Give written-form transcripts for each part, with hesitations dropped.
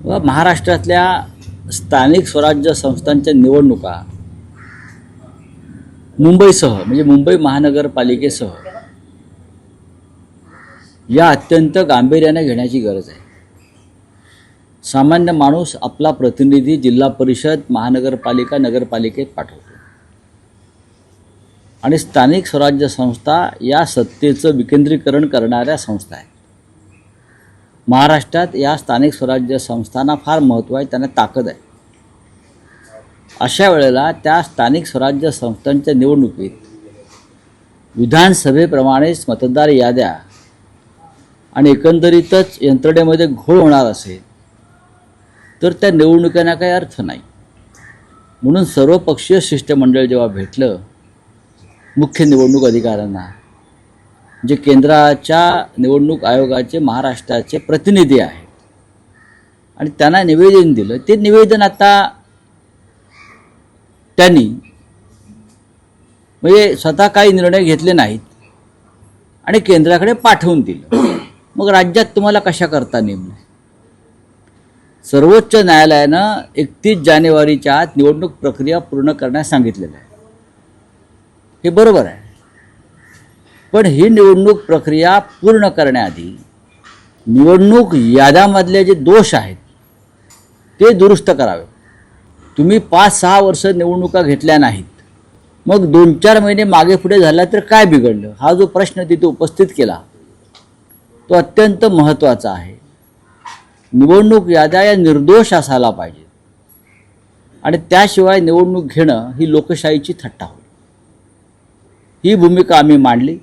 व महाराष्ट्रातल्या स्थानिक स्वराज्य संस्थांच्या निवडणुका मुंबईसह म्हणजे मुंबई महानगरपालिकेसह या अत्यंत गांभीर्याने घेण्याची गरज आहे। सामान्य माणूस आपला प्रतिनिधी जिल्हा परिषद महानगरपालिका नगरपालिकेत पाठवतो आणि स्थानिक स्वराज्य संस्था या सत्तेचं विकेंद्रीकरण करणाऱ्या संस्था आहेत। महाराष्ट्रात या स्थानिक स्वराज्य संस्थांना फार महत्त्व आहे, त्यांना ताकद आहे। अशा वेळेला त्या स्थानिक स्वराज्य संस्थांच्या निवडणुकीत विधानसभेप्रमाणेच मतदार याद्या आणि एकंदरीतच यंत्रणेमध्ये घोळ होणार असेल तर त्या निवडणुकांना काही अर्थ नाही। म्हणून सर्वपक्षीय शिष्टमंडळ जेव्हा भेटलं मुख्य निवडणूक अधिकाऱ्यांना, जे केंद्राच्या निवडणूक आयोगाचे महाराष्ट्राचे प्रतिनिधी आहेत, आणि त्यांना निवेदन दिलं, ते निवेदन आता त्यांनी म्हणजे स्वतः काही निर्णय घेतले नाहीत आणि केंद्राकडे पाठवून दिलं। मग राज्यात तुम्हाला कशा करता नेमलं? सर्वोच्च न्यायालयानं 31 जानेवारीच्या आत निवडणूक प्रक्रिया पूर्ण करण्यास सांगितलेलं आहे। हे बरोबर आहे, पण ही निवडणूक प्रक्रिया पूर्ण करण्याआधी निवडणूक याद्यामधले जे दोष आहेत ते दुरुस्त करावे। तुम्ही 5-6 वर्ष निवडणुका घेतल्या नाहीत, मग 2-4 महिने मागे पुढे झाला तर काय बिघडलं? हा जो प्रश्न तिथे उपस्थित केला तो अत्यंत महत्त्वाचा आहे। निवडणूक याद्या या निर्दोष असायला पाहिजे आणि त्याशिवाय निवडणूक घेणं ही लोकशाहीची थट्टा होईल। ही भूमिका आम्ही मांडली,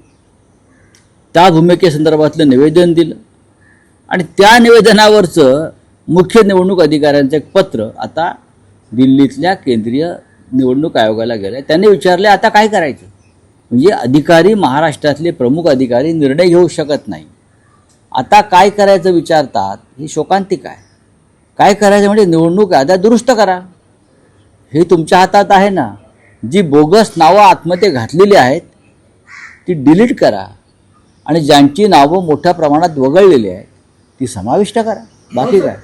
त्या भूमिकेसंदर्भातलं निवेदन दिलं आणि त्या निवेदनावरचं मुख्य निवडणूक अधिकाऱ्यांचं एक पत्र आता दिल्लीतल्या केंद्रीय निवडणूक आयोगाला गेलं। त्यांनी विचारले आता काय करायचं? म्हणजे अधिकारी, महाराष्ट्रातले प्रमुख अधिकारी निर्णय घेऊ शकत नाही, आता काय करायचं विचारतात। ही शोकांतिका आहे। काय करायचं म्हणजे निवडणूक याद्या दुरुस्त करा, हे तुमच्या हातात आहे ना। जी बोगस नावं आतमध्ये घातलेली आहेत ती डिलीट करा आणि ज्यांची नावं मोठ्या प्रमाणात वगळलेली आहेत ती समाविष्ट करा, बाकी काय।